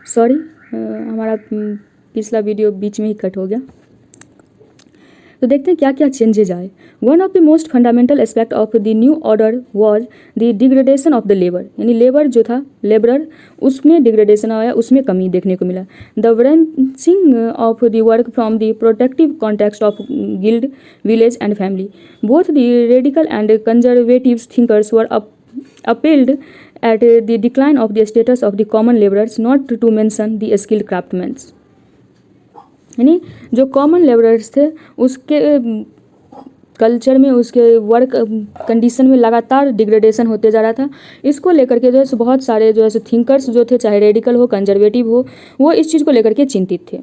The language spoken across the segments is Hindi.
सॉरी, हमारा पिछला वीडियो बीच में ही कट हो गया। तो देखते हैं क्या क्या चेंजेज आए। One of the most fundamental aspect of the new order was the degradation of the labour, यानी लेबर जो था, लेबरर, उसमें डिग्रेडेशन आया, उसमें कमी देखने को मिला। The branching of the work from the protective context of guild, village and family, both the radical and conservative thinkers were appealed at the decline of the status of the common laborers, not to mention the skilled craftsmen। यानी जो कॉमन लेबरर्स थे उसके कल्चर में, उसके वर्क कंडीशन में लगातार डिग्रेडेशन होते जा रहा था। इसको लेकर के जो है सो बहुत सारे जो है सो थिंकर्स जो थे, चाहे रेडिकल हो, कंजर्वेटिव हो, वो इस चीज़ को लेकर के चिंतित थे।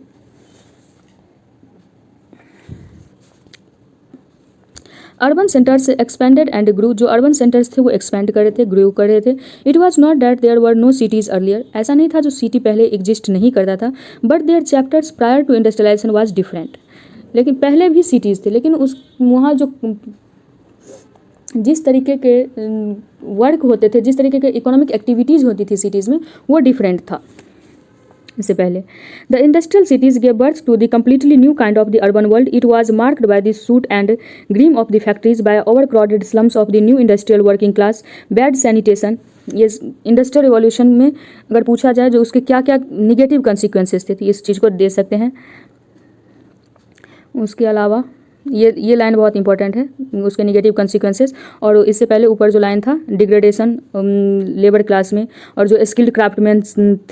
अर्बन सेंटर्स एक्सपेंडेड एंड ग्रू, जो अर्बन सेंटर्स थे वो एक्सपेंड कर रहे थे, ग्रो कर रहे थे। It was not that there were no cities earlier, ऐसा नहीं था जो सिटी पहले एग्जिस्ट नहीं करता था, but their chapters prior to industrialisation was different. लेकिन पहले भी सिटीज़ थे, लेकिन उस वहाँ जो जिस तरीके के वर्क होते थे, जिस तरीके के इकोनॉमिक एक्टिविटीज़ होती थी सिटीज़ में, वो डिफरेंट था इससे पहले। The industrial cities gave birth to the completely new kind of the urban world. It was marked by the soot and grime of the factories, by over crowded slums of the new industrial working class, bad sanitation. ये इंडस्ट्रियल रिवॉल्यूशन में अगर पूछा जाए जो उसके क्या क्या निगेटिव कंसिक्वेंसेस थे, तो इस चीज़ को दे सकते हैं। उसके अलावा ये लाइन बहुत इंपॉर्टेंट है, उसके निगेटिव कंसिक्वेंसेस। और इससे पहले ऊपर जो लाइन था, डिग्रेडेशन लेबर क्लास में, और जो स्किल्ड क्राफ्टमैन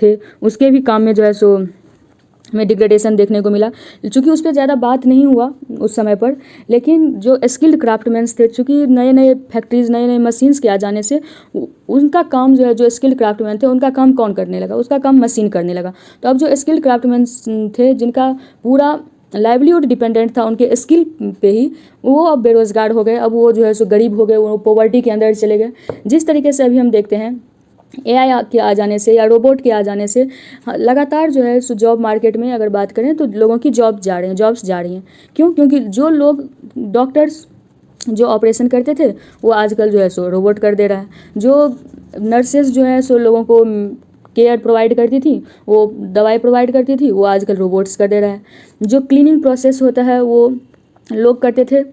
थे उसके भी काम में जो है सो हमें डिग्रेडेशन देखने को मिला। चूँकि उस पर ज़्यादा बात नहीं हुआ उस समय पर, लेकिन जो स्किल्ड क्राफ्टमैन्स थे, चूँकि नए नए फैक्ट्रीज, नए नए मशीन्स के आ जाने से उनका काम जो है, जो स्किल्ड क्राफ्टमैन थे उनका काम कौन करने लगा, उसका काम मशीन करने लगा। तो अब जो स्किल्ड क्राफ्टमैन्स थे, जिनका पूरा लाइवलीहुड डिपेंडेंट था उनके स्किल पे ही, वो अब बेरोज़गार हो गए, अब वो जो है सो गरीब हो गए, वो पॉवर्टी के अंदर चले गए। जिस तरीके से अभी हम देखते हैं एआई के आ जाने से या रोबोट के आ जाने से लगातार जो है सो जॉब मार्केट में अगर बात करें तो लोगों की जॉब्स जा रही हैं। क्यों? क्योंकि जो लोग डॉक्टर्स जो ऑपरेशन करते थे वो आजकल जो है सो रोबोट कर दे रहा है। जो नर्सेज जो है सो लोगों को केयर प्रोवाइड करती थी, वो दवाई प्रोवाइड करती थी, वो आजकल रोबोट्स कर दे रहा है। जो क्लीनिंग प्रोसेस होता है वो लोग करते थे,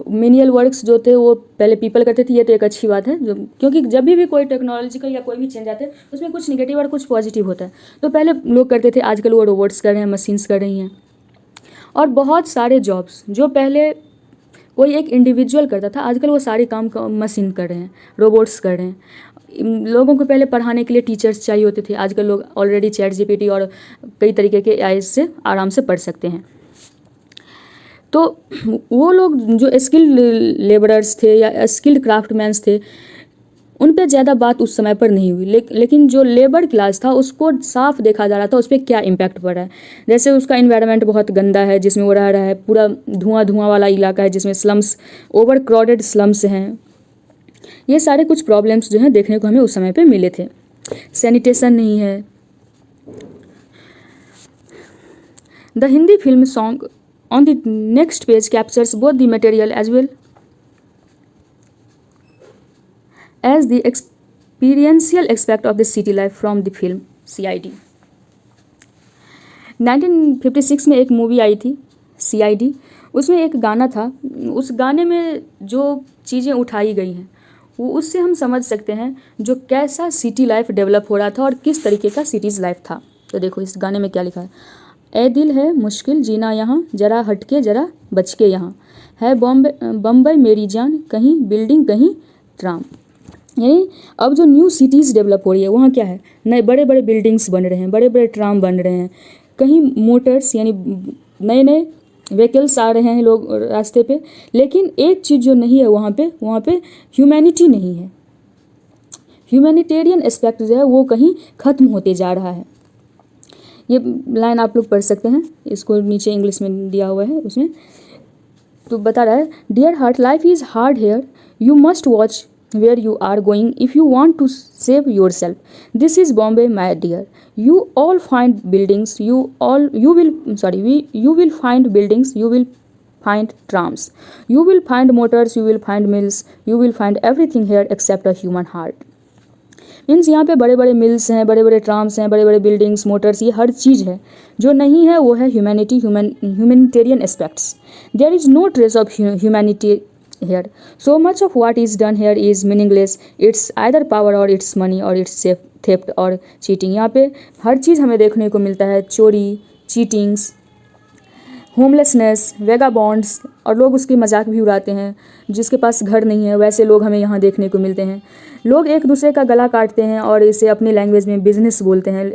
मेन्युअल वर्क्स जो थे वो पहले पीपल करते थे। ये तो एक अच्छी बात है, जो क्योंकि जब भी कोई टेक्नोलॉजिकल या कोई भी चेंज आते हैं उसमें कुछ निगेटिव और कुछ पॉजिटिव होता है। तो पहले लोग करते थे, आजकल वो रोबोट्स कर रहे हैं, मशीन्स कर रही हैं। और बहुत सारे जॉब्स जो पहले कोई एक इंडिविजुअल करता था, आजकल वो सारे काम मशीन कर रहे हैं, रोबोट्स कर रहे हैं। लोगों को पहले पढ़ाने के लिए टीचर्स चाहिए होते थे, आजकल लोग ऑलरेडी चैट जीपीटी और कई तरीके के एआई से आराम से पढ़ सकते हैं। तो वो लोग जो स्किल्ड लेबरर्स थे या स्किल्ड क्राफ्टमैन्स थे, उन पे ज़्यादा बात उस समय पर नहीं हुई। लेकिन जो लेबर क्लास था उसको साफ देखा जा रहा था उस पर क्या इम्पैक्ट पड़ रहा है। जैसे उसका इन्वायरमेंट बहुत गंदा है जिसमें वो रह रहा है, पूरा धुआं वाला इलाका है जिसमें स्लम्स, ओवर क्राउडेड स्लम्स हैं। ये सारे कुछ प्रॉब्लम्स जो हैं देखने को हमें उस समय पे मिले थे। सैनिटेशन नहीं है। The Hindi film song on the next page captures both the material as well as the experiential aspect of the city life from the film CID। 1956 में एक मूवी आई थी CID, उसमें एक गाना था। उस गाने में जो चीज़ें उठाई गई हैं वो उससे हम समझ सकते हैं जो कैसा सिटी लाइफ डेवलप हो रहा था और किस तरीके का सिटीज़ लाइफ था। तो देखो इस गाने में क्या लिखा है, ए दिल है मुश्किल जीना यहाँ, जरा हटके जरा बच के यहाँ, है बम्बई मेरी जान, कहीं बिल्डिंग कहीं ट्राम। यानी अब जो न्यू सिटीज़ डेवलप हो रही है वहाँ क्या है, नए बड़े बड़े बिल्डिंग्स बन रहे हैं, बड़े बड़े ट्राम बन रहे हैं, कहीं मोटर्स यानी नए नए व्हीकल्स आ रहे हैं लोग रास्ते पे। लेकिन एक चीज़ जो नहीं है वहाँ पे ह्यूमैनिटी नहीं है। ह्यूमैनिटेरियन एस्पेक्ट जो है वो कहीं ख़त्म होते जा रहा है। ये लाइन आप लोग पढ़ सकते हैं, इसको नीचे इंग्लिश में दिया हुआ है उसमें। तो बता रहा है, dear heart life is hard here, you must watch where you are going if you want to save yourself. This is Bombay, my dear. You all find buildings, you will find buildings, you will find trams, you will find motors, you will find mills, you will find everything here except a human heart. Means यहाँ पे बड़े बड़े मिल्स हैं, बड़े बड़े ट्राम्स हैं, बड़े बड़े बिल्डिंग्स, मोटर्स, ये हर चीज़ है। जो नहीं है वो है humanitarian aspects. There is no trace of humanity here. So much of what is done here is meaningless. It's either power or it's money or it's theft or cheating. यहाँ पे हर चीज़ हमें देखने को मिलता है, चोरी, चीटिंग्स, होमलेसनेस, वेगाबॉन्ड्स, और लोग उसकी मजाक भी उड़ाते हैं। जिसके पास घर नहीं है वैसे लोग हमें यहाँ देखने को मिलते हैं। लोग एक दूसरे का गला काटते हैं और इसे अपनी लैंग्वेज में बिजनेस बोलते हैं।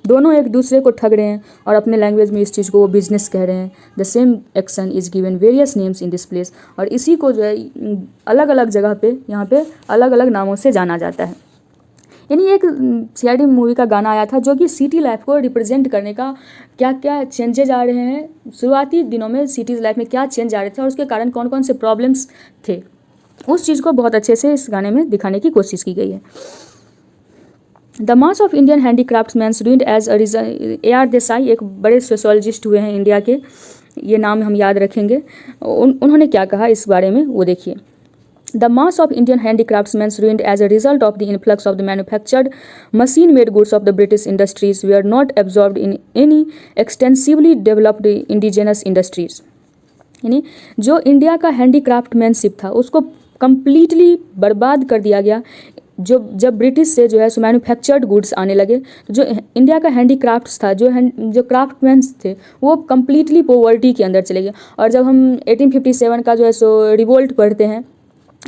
दोनों एक दूसरे को ठग रहे हैं और अपने लैंग्वेज में इस चीज़ को वो बिजनेस कह रहे हैं। The same action is given various names in this place. और इसी को जो है अलग अलग जगह पे यहाँ पे अलग अलग नामों से जाना जाता है। यानी एक CID मूवी का गाना आया था जो कि सिटी लाइफ को रिप्रेजेंट करने का क्या क्या चेंजेज आ रहे हैं, शुरुआती दिनों में सिटीज़ लाइफ में क्या चेंज आ रहे थे और उसके कारण कौन कौन से प्रॉब्लम्स थे, उस चीज़ को बहुत अच्छे से इस गाने में दिखाने की कोशिश की गई है। The mass of Indian handicraftsman ruined as a result. AR Desai एक बड़े सोशोलॉजिस्ट हुए हैं इंडिया के, ये नाम हम याद रखेंगे। उन्होंने क्या कहा इस बारे में वो देखिए। The mass of Indian handicraftsmen ruined as a result of the influx of the manufactured machine-made goods of the British industries were not absorbed in any extensively developed indigenous industries. यानी जो इंडिया का हैंडीक्राफ्टमैनशिप था उसको कम्प्लीटली बर्बाद कर दिया गया। जब ब्रिटिश से जो है सो मैन्युफैक्चर्ड गुड्स आने लगे तो जो इंडिया का हैंडीक्राफ्ट्स था, जो क्राफ्टमैन्स थे वो कम्प्लीटली पॉवर्टी के अंदर चले गए। और जब हम 1857 का जो है सो रिवोल्ट पढ़ते हैं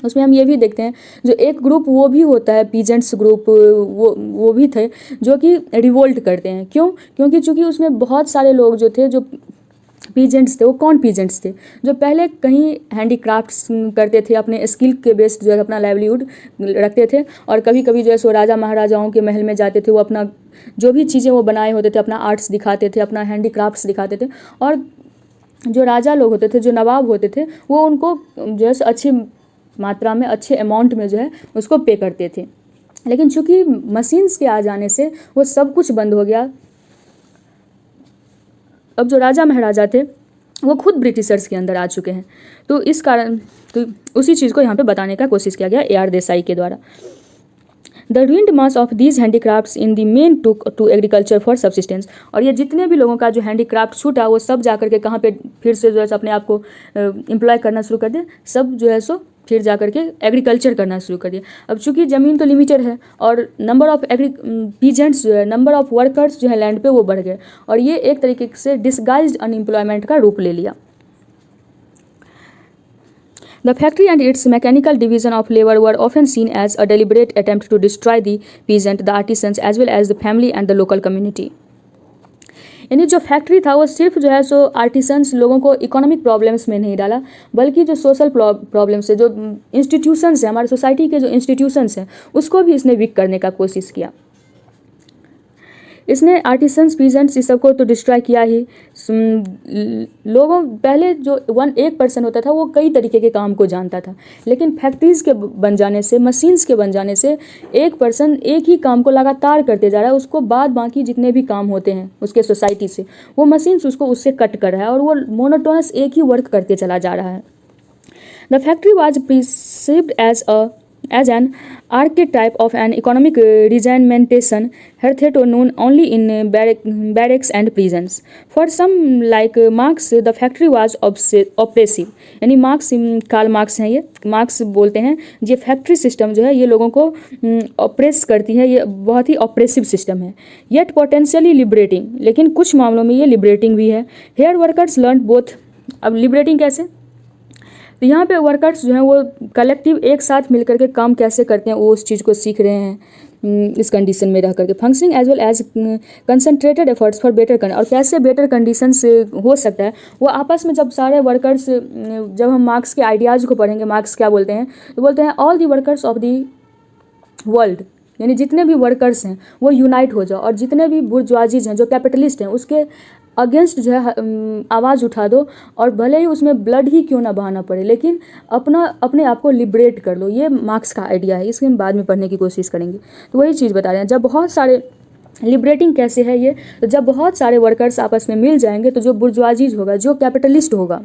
उसमें हम ये भी देखते हैं जो एक ग्रुप वो भी होता है पीजेंट्स ग्रुप, वो भी थे जो कि रिवोल्ट करते हैं। क्यों? क्योंकि चूँकि उसमें बहुत सारे लोग जो थे, जो पीजेंट्स थे, वो कौन पीजेंट्स थे? जो पहले कहीं हैंडीक्राफ्ट्स करते थे, अपने स्किल के बेस्ड जो है अपना लाइवलीहुड रखते थे और कभी कभी जो है सो राजा महाराजाओं के महल में जाते थे, वो अपना जो भी चीज़ें वो बनाए होते थे अपना आर्ट्स दिखाते थे, अपना हैंडीक्राफ्ट्स दिखाते थे। और जो राजा लोग होते थे, जो नवाब होते थे, वो उनको जो है अच्छी मात्रा में, अच्छे अमाउंट में जो है उसको पे करते थे। लेकिन चूँकि मशीन्स के आ जाने से वो सब कुछ बंद हो गया। अब जो राजा महाराजा थे वो खुद ब्रिटिशर्स के अंदर आ चुके हैं। तो इस कारण तो उसी चीज़ को यहाँ पे बताने का कोशिश किया गया AR देसाई के द्वारा। The ruined mass of these handicrafts in the men to agriculture for subsistence. और ये जितने भी लोगों का जो हैंडीक्राफ्ट छूटा वो सब जा करके कहाँ पे फिर से जो है अपने आप को एम्प्लॉय करना शुरू कर दिया। सब जो है सो फिर जा करके एग्रीकल्चर करना शुरू कर दिया। अब चूँकि ज़मीन तो लिमिटेड है और नंबर ऑफ़ पीजेंट्स जो है, नंबर ऑफ़ वर्कर्स जो है लैंड पे वो बढ़ गए और ये एक तरीके से डिसगाइज्ड अनएम्प्लॉयमेंट का रूप ले लिया। The factory and its mechanical division of labor were often seen as a deliberate attempt to destroy the peasant, the artisans, as well as the family and the local community. यानी जो फैक्ट्री था वो सिर्फ जो है सो आर्टिसंस लोगों को इकोनॉमिक प्रॉब्लम्स में नहीं डाला, बल्कि जो सोशल प्रॉब्लम्स है, जो इंस्टीट्यूशंस हैं, हमारे सोसाइटी के जो इंस्टीट्यूशंस हैं, उसको भी इसने वीक करने का कोशिश किया। इसने आर्टिसंस, पीजेंट्स, इस सबको तो डिस्ट्रॉय किया ही। लोगों पहले जो 1% होता था वो कई तरीके के काम को जानता था, लेकिन फैक्ट्रीज़ के बन जाने से, मशीन्स के बन जाने से 1% एक ही काम को लगातार करते जा रहा है। उसको बाद बाकी जितने भी काम होते हैं उसके सोसाइटी से, वो मशीन्स उसको उससे कट कर रहा है और वो मोनोटोनस एक ही वर्क करते चला जा रहा है। The factory was perceived as an archetype of an economic regimentation, hitherto known only in barracks and prisons. For some, like Marx, the factory was oppressive. यानी मार्क्स, कार्ल मार्क्स हैं, ये मार्क्स बोलते हैं ये फैक्ट्री सिस्टम जो है ये लोगों को ऑप्रेस करती है, ये बहुत ही ऑप्रेसिव सिस्टम है। येट पोटेंशियली लिबरेटिंग, लेकिन कुछ मामलों में ये लिबरेटिंग भी है। Here workers learn both. अब लिबरेटिंग कैसे? तो यहाँ पे वर्कर्स जो हैं वो कलेक्टिव एक साथ मिलकर के काम कैसे करते हैं वो उस चीज़ को सीख रहे हैं इस कंडीशन में रह करके। Functioning as well as concentrated efforts for better और कैसे बेटर कंडीशन से हो सकता है वो आपस में। जब सारे वर्कर्स, जब हम मार्क्स के आइडियाज़ को पढ़ेंगे, मार्क्स क्या बोलते हैं तो बोलते हैं all the workers of the world, यानी जितने भी वर्कर्स हैं वो यूनाइट हो जाओ और जितने भी बुर्जुआजीज हैं, जो कैपिटलिस्ट हैं, उसके अगेंस्ट जो है आवाज़ उठा दो और भले ही उसमें ब्लड ही क्यों ना बहाना पड़े, लेकिन अपने आप को लिबरेट कर लो। ये मार्क्स का आइडिया है, इसके हम बाद में पढ़ने की कोशिश करेंगे। तो वही चीज़ बता रहे हैं, जब बहुत सारे लिबरेटिंग कैसे है ये, तो जब बहुत सारे वर्कर्स आपस में मिल जाएंगे तो जो बुर्जुआजीज होगा, जो कैपिटलिस्ट होगा,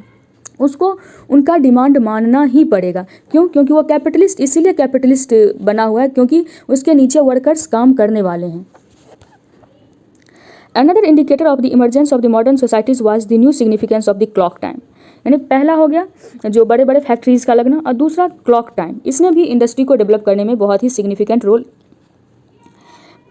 उसको उनका डिमांड मानना ही पड़ेगा। क्यों? क्योंकि वो कैपिटलिस्ट इसीलिए कैपिटलिस्ट बना हुआ है क्योंकि उसके नीचे वर्कर्स काम करने वाले हैं। Another indicator of the emergence of the modern societies was the new significance of the clock time। यानी पहला हो गया जो बड़े बड़े फैक्ट्रीज़ का लगना, और दूसरा क्लॉक टाइम। इसने भी इंडस्ट्री को डेवलप करने में बहुत ही सिग्निफिकेंट रोल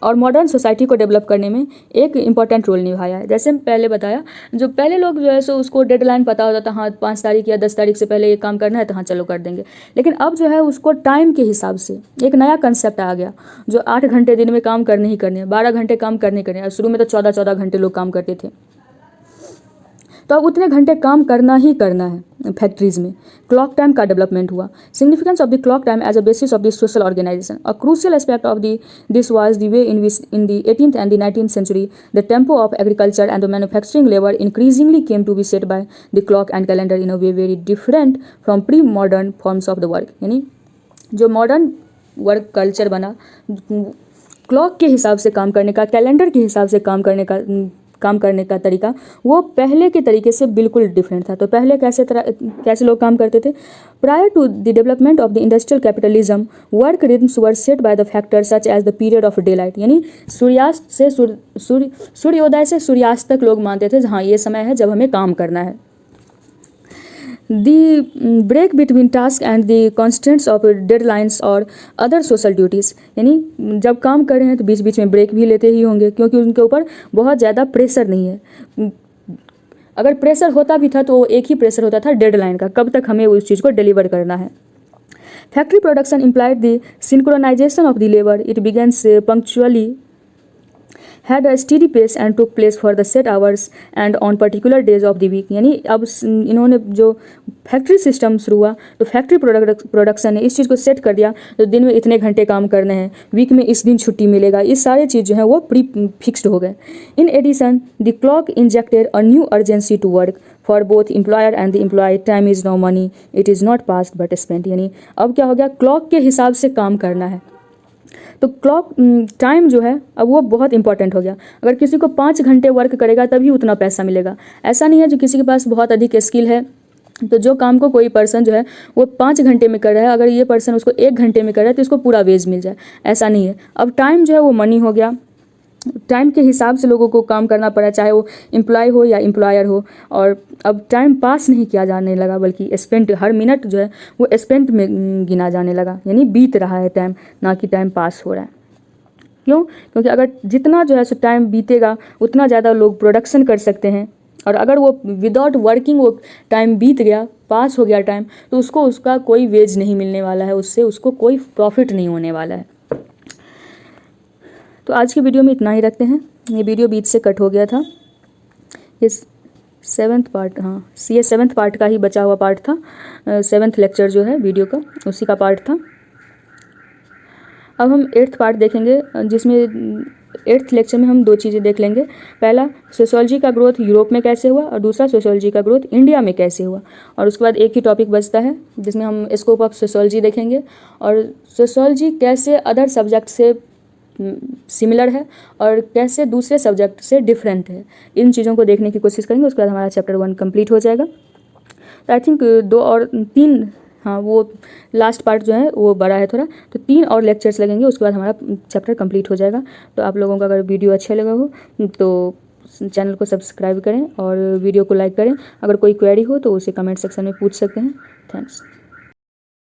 और मॉडर्न सोसाइटी को डेवलप करने में एक इम्पॉर्टेंट रोल निभाया है। जैसे पहले बताया, जो पहले लोग जो है सो उसको डेडलाइन पता होता था, हाँ 5 तारीख या 10 तारीख से पहले ये काम करना है तो हाँ चलो कर देंगे। लेकिन अब जो है उसको टाइम के हिसाब से एक नया कंसेप्ट आ गया, जो 8 घंटे दिन में काम करने ही करने, 12 घंटे काम करने करने। शुरू में तो 14-14 घंटे लोग काम करते थे, तो अब उतने घंटे काम करना ही करना है फैक्ट्रीज़ में। क्लॉक टाइम का डेवलपमेंट हुआ। Significance of the clock time as a basis of the social organisation. A crucial aspect of this was the way in which in the 18th and the 19th century the tempo of agriculture and the manufacturing labor increasingly came to be set by the clock and calendar in a way very different from pre-modern forms of the work। यानी जो मॉडर्न वर्क कल्चर बना, क्लॉक के हिसाब से काम करने का, कैलेंडर के हिसाब से काम करने का तरीका, वो पहले के तरीके से बिल्कुल डिफरेंट था। तो पहले कैसे लोग काम करते थे? Prior to the development of the industrial capitalism work rhythms were set by the factor such as the period of daylight. यानी सूर्योदय से सूर्यास्त तक लोग मानते थे हाँ ये समय है जब हमें काम करना है। The break between task and the constraints of deadlines और other social duties। यानी जब काम कर रहे हैं तो बीच बीच में ब्रेक भी लेते ही होंगे क्योंकि उनके ऊपर बहुत ज़्यादा प्रेशर नहीं है। अगर प्रेशर होता भी था तो एक ही प्रेशर होता था डेडलाइन का, कब तक हमें उस चीज़ को डिलीवर करना है। Factory production implied the synchronization of the labor। It begins punctually, had a steady pace and took place for the set hours and on particular days of the week। यानी अब इन्होंने जो फैक्ट्री सिस्टम शुरू हुआ तो फैक्ट्री प्रोडक्शन ने इस चीज़ को सेट कर दिया, तो दिन में इतने घंटे काम करने हैं, वीक में इस दिन छुट्टी मिलेगा, इस सारे चीज़ जो है वो प्री फिक्स्ड हो गए। In addition the clock injected a new urgency to work for both employer and the employee. Time is now money, it is not passed but spent. यानी अब क्या हो गया, क्लॉक के हिसाब से काम करना है, तो क्लॉक टाइम जो है अब वो बहुत इंपॉर्टेंट हो गया। अगर किसी को 5 घंटे वर्क करेगा तभी उतना पैसा मिलेगा। ऐसा नहीं है जो किसी के पास बहुत अधिक स्किल है तो जो काम को कोई पर्सन जो है वो 5 घंटे में कर रहा है, अगर ये पर्सन उसको 1 घंटे में कर रहा है तो इसको पूरा वेज मिल जाए, ऐसा नहीं है। अब टाइम जो है वो मनी हो गया, टाइम के हिसाब से लोगों को काम करना पड़ा, चाहे वो एम्प्लॉय हो या एम्प्लॉयर हो। और अब टाइम पास नहीं किया जाने लगा बल्कि स्पेंट, हर मिनट जो है वो स्पेंट में गिना जाने लगा, यानी बीत रहा है टाइम, ना कि टाइम पास हो रहा है। क्यों? क्योंकि अगर जितना जो है सो टाइम बीतेगा उतना ज़्यादा लोग प्रोडक्शन कर सकते हैं, और अगर वो विदाउट वर्किंग वो टाइम बीत गया, पास हो गया टाइम, तो उसका कोई वेज नहीं मिलने वाला है, उससे उसको कोई प्रॉफिट नहीं होने वाला है। तो आज की वीडियो में इतना ही रखते हैं। ये वीडियो बीच से कट हो गया था, ये 7th पार्ट, हाँ ये 7th पार्ट का ही बचा हुआ पार्ट था। 7th लेक्चर जो है वीडियो का उसी का पार्ट था। अब हम 8th पार्ट देखेंगे, जिसमें 8th लेक्चर में हम 2 चीज़ें देख लेंगे। पहला, सोशियोलॉजी का ग्रोथ यूरोप में कैसे हुआ, और दूसरा सोशियोलॉजी का ग्रोथ इंडिया में कैसे हुआ। और उसके बाद एक ही टॉपिक बचता है जिसमें हम स्कोप ऑफ सोशियोलॉजी देखेंगे और सोशियोलॉजी कैसे अदर सब्जेक्ट से सिमिलर है और कैसे दूसरे सब्जेक्ट से डिफरेंट है, इन चीज़ों को देखने की कोशिश करेंगे। उसके बाद हमारा चैप्टर 1 कंप्लीट हो जाएगा। तो आई थिंक 2 और 3, हाँ वो लास्ट पार्ट जो है वो बड़ा है थोड़ा, तो 3 और लेक्चर्स लगेंगे, उसके बाद हमारा चैप्टर कंप्लीट हो जाएगा। तो आप लोगों का अगर वीडियो अच्छा लगा हो तो चैनल को सब्सक्राइब करें और वीडियो को लाइक करें। अगर कोई क्वेरी हो तो उसे कमेंट सेक्शन में पूछ सकते हैं। थैंक्स।